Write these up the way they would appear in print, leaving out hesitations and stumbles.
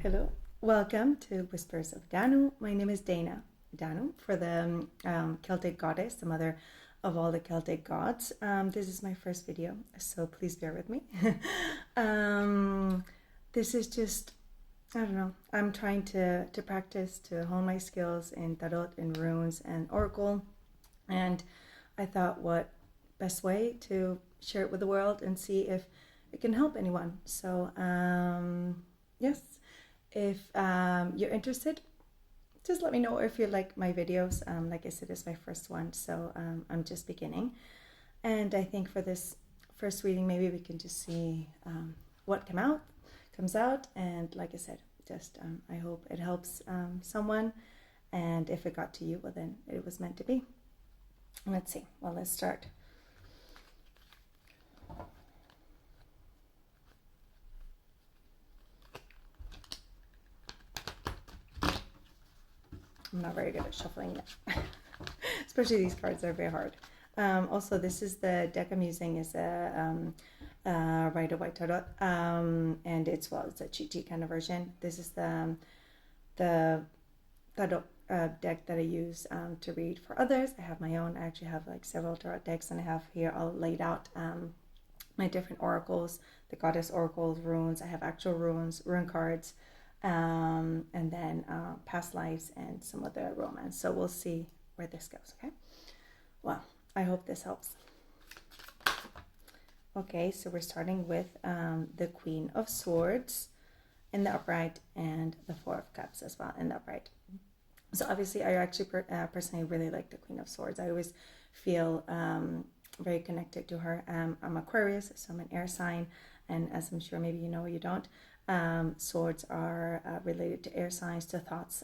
Hello, welcome to Whispers of Danu. My name is Danu, for the Celtic goddess, the mother of all the Celtic gods. This is my first video, so please bear with me. This is just, I don't know, I'm trying to practice, to hone my skills in Tarot, in runes, and Oracle. And I thought, what best way to share it with the world and see if it can help anyone. So, yes. If you're interested, just let me know if you like my videos. Like I said, it's my first one, so I'm just beginning. And I think for this first reading, maybe we can just see what comes out. And like I said, just I hope it helps someone. And if it got to you, well, then it was meant to be. Let's see. Well, let's start. I'm not very good at shuffling that. Especially these cards are very hard. Also, this is the deck I'm using is a Rider-Waite Tarot, and it's a cheat sheet kind of version. This is the Tarot deck that I use to read for others. I have my own. I actually have like several Tarot decks, and I have here all laid out my different oracles, the goddess oracles, runes. I have actual runes, rune cards. And then past lives and some other romance. So we'll see where this goes, okay? Well, I hope this helps. Okay, so we're starting with the Queen of Swords in the upright and the Four of Cups as well in the upright. So obviously I actually personally really like the Queen of Swords. I always feel very connected to her. I'm Aquarius, so I'm an air sign, and as I'm sure maybe you know or you don't, swords are related to air signs, to thoughts.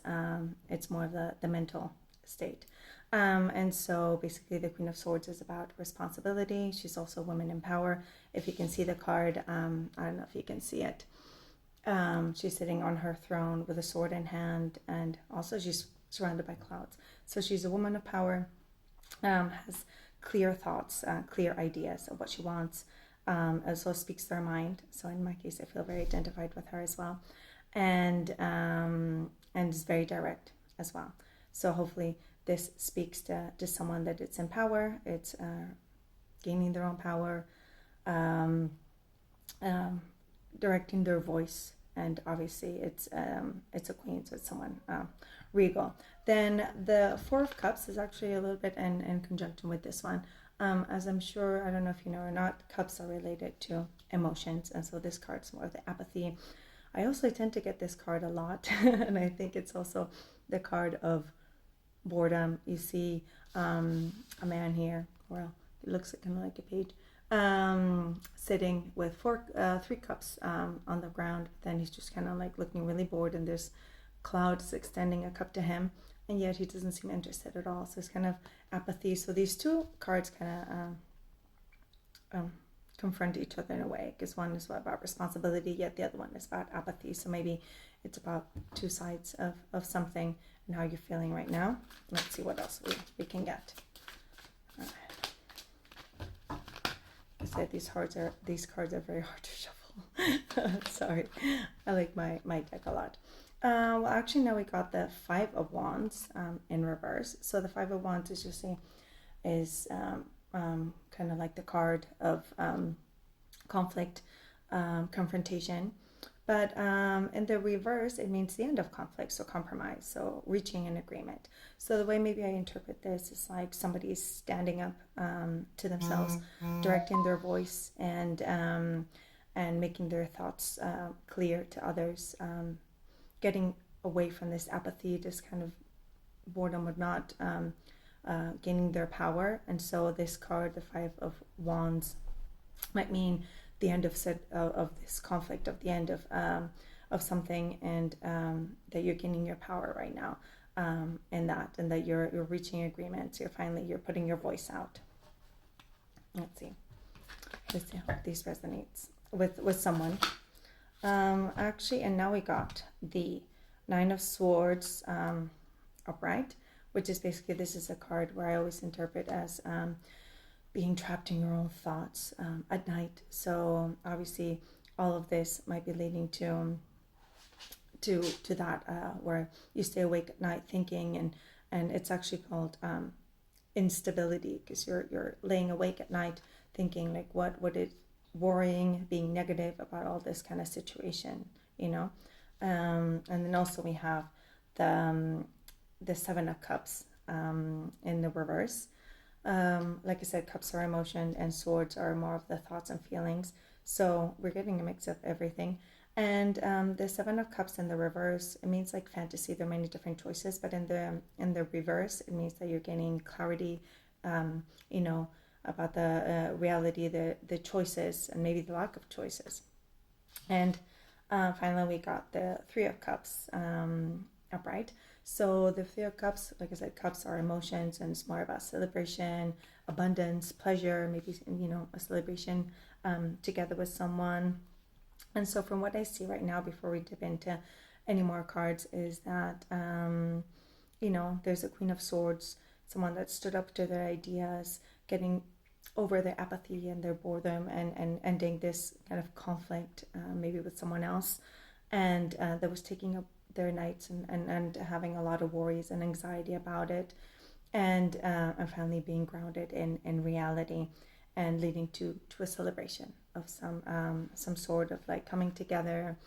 It's more of the mental state. And so basically the Queen of Swords is about responsibility. She's also a woman in power. If you can see the card, I don't know if you can see it. She's sitting on her throne with a sword in hand, and also she's surrounded by clouds. So she's a woman of power, has clear thoughts, clear ideas of what she wants. Also speaks their mind. So in my case, I feel very identified with her as well, and is very direct as well. So hopefully this speaks to someone that it's in power. It's gaining their own power, directing their voice, and obviously it's a queen, so it's someone regal. Then the Four of Cups is actually a little bit in conjunction with this one. As I'm sure, I don't know if you know or not, cups are related to emotions, and so this card's more of the apathy. I also tend to get this card a lot, and I think it's also the card of boredom. You see a man here, well, it looks kind of like a page, sitting with three cups on the ground. Then he's just kind of like looking really bored, and there's clouds extending a cup to him, and yet he doesn't seem interested at all. So it's kind of apathy. So these two cards kind of confront each other in a way, because one is about responsibility, yet the other one is about apathy. So maybe it's about two sides of something and how you're feeling right now. Let's see what else we can get. Like I said, these cards are very hard to shuffle. Sorry, I like my deck a lot. Well, actually, now we got the Five of Wands in reverse. So the Five of Wands is kind of like the card of conflict, confrontation. But in the reverse, it means the end of conflict, so compromise, so reaching an agreement. So the way maybe I interpret this is like somebody's standing up to themselves, directing their voice, and making their thoughts clear to others. Getting away from this apathy, this kind of boredom of not gaining their power. And so this card, the Five of Wands, might mean the end of this conflict, of the end of something, and that you're gaining your power right now, and that you're reaching agreements. You're putting your voice out. Let's see how this resonates with someone. Actually, and now we got the Nine of Swords upright, which is basically, this is a card where I always interpret as being trapped in your own thoughts at night. So obviously all of this might be leading to that where you stay awake at night thinking, and it's actually called instability, because you're laying awake at night thinking like what is worrying, being negative about all this kind of situation, and then also we have the Seven of Cups in the reverse. Like I said, cups are emotion and swords are more of the thoughts and feelings. So we're getting a mix of everything. And the Seven of Cups in the reverse, it means like fantasy. There are many different choices, but in the reverse, it means that you're gaining clarity, about the reality, the choices, and maybe the lack of choices. And finally, we got the Three of Cups upright. So the Three of Cups, like I said, cups are emotions, and it's more about celebration, abundance, pleasure, maybe a celebration together with someone. And so from what I see right now, before we dip into any more cards, is that there's a Queen of Swords, someone that stood up to their ideas, getting over their apathy and their boredom, and ending this kind of conflict maybe with someone else, and that was taking up their nights and having a lot of worries and anxiety about it, and finally being grounded in reality, and leading to a celebration of some sort of like coming together.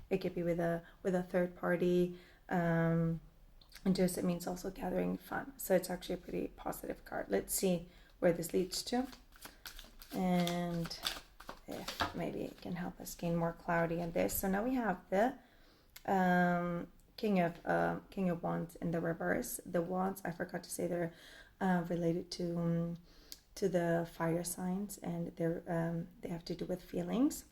It could be with a third party, and just it means also gathering fun. So it's actually a pretty positive card. Let's see where this leads to, and if maybe it can help us gain more clarity in this. So now we have the King of Wands in the reverse. The wands, I forgot to say, they're related to the fire signs, and they have to do with feelings.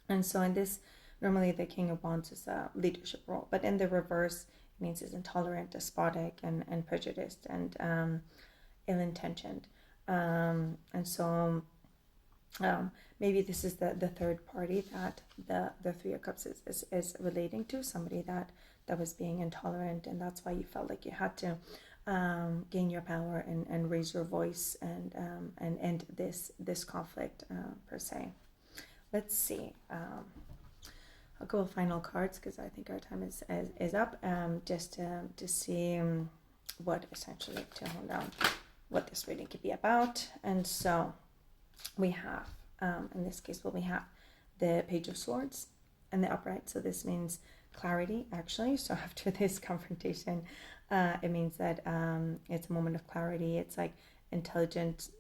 And so in this, normally the King of Wands is a leadership role, but in the reverse, it means it's intolerant, despotic, and prejudiced, and ill-intentioned. And so maybe this is the third party that the Three of Cups is relating to, somebody that was being intolerant, and that's why you felt like you had to gain your power and raise your voice and end this conflict per se. Let's see. I'll go with final cards because I think our time is up. Just to see what essentially to hone down what this reading could be about. And so we have, in this case, we have the Page of Swords and the upright. So this means clarity, actually. So after this confrontation, it means that it's a moment of clarity. It's like intelligent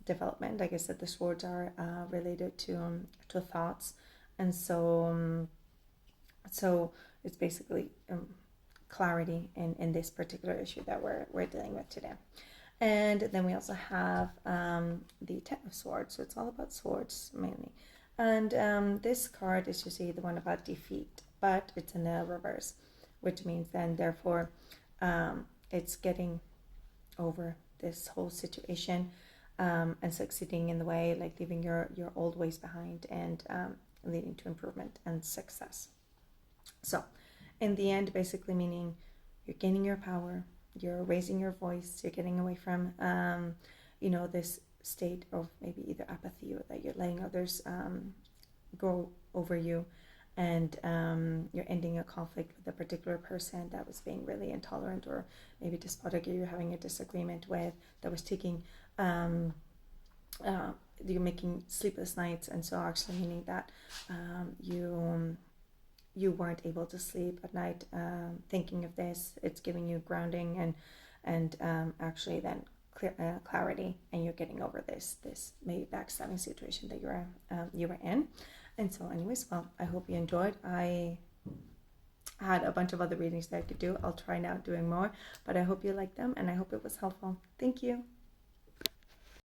development. Like I said, the swords are related to thoughts, and so it's basically clarity in this particular issue that we're dealing with today. And then we also have the Ten of Swords. So it's all about swords mainly. And this card is usually the one about defeat, but it's in the reverse, which means then therefore it's getting over this whole situation and succeeding in the way, like leaving your old ways behind, and leading to improvement and success. So in the end, basically meaning you're gaining your power, you're raising your voice, you're getting away from this state of maybe either apathy, or that you're letting others go over you, and you're ending a conflict with a particular person that was being really intolerant or maybe despotic, or you're having a disagreement with, that was taking you're making sleepless nights, and so actually meaning that you weren't able to sleep at night thinking of this. It's giving you grounding and actually then clarity, and you're getting over this maybe backstabbing situation that you were in. And so anyways, well, I hope you enjoyed. I had a bunch of other readings that I could do. I'll try now doing more, but I hope you liked them, and I hope it was helpful. Thank you.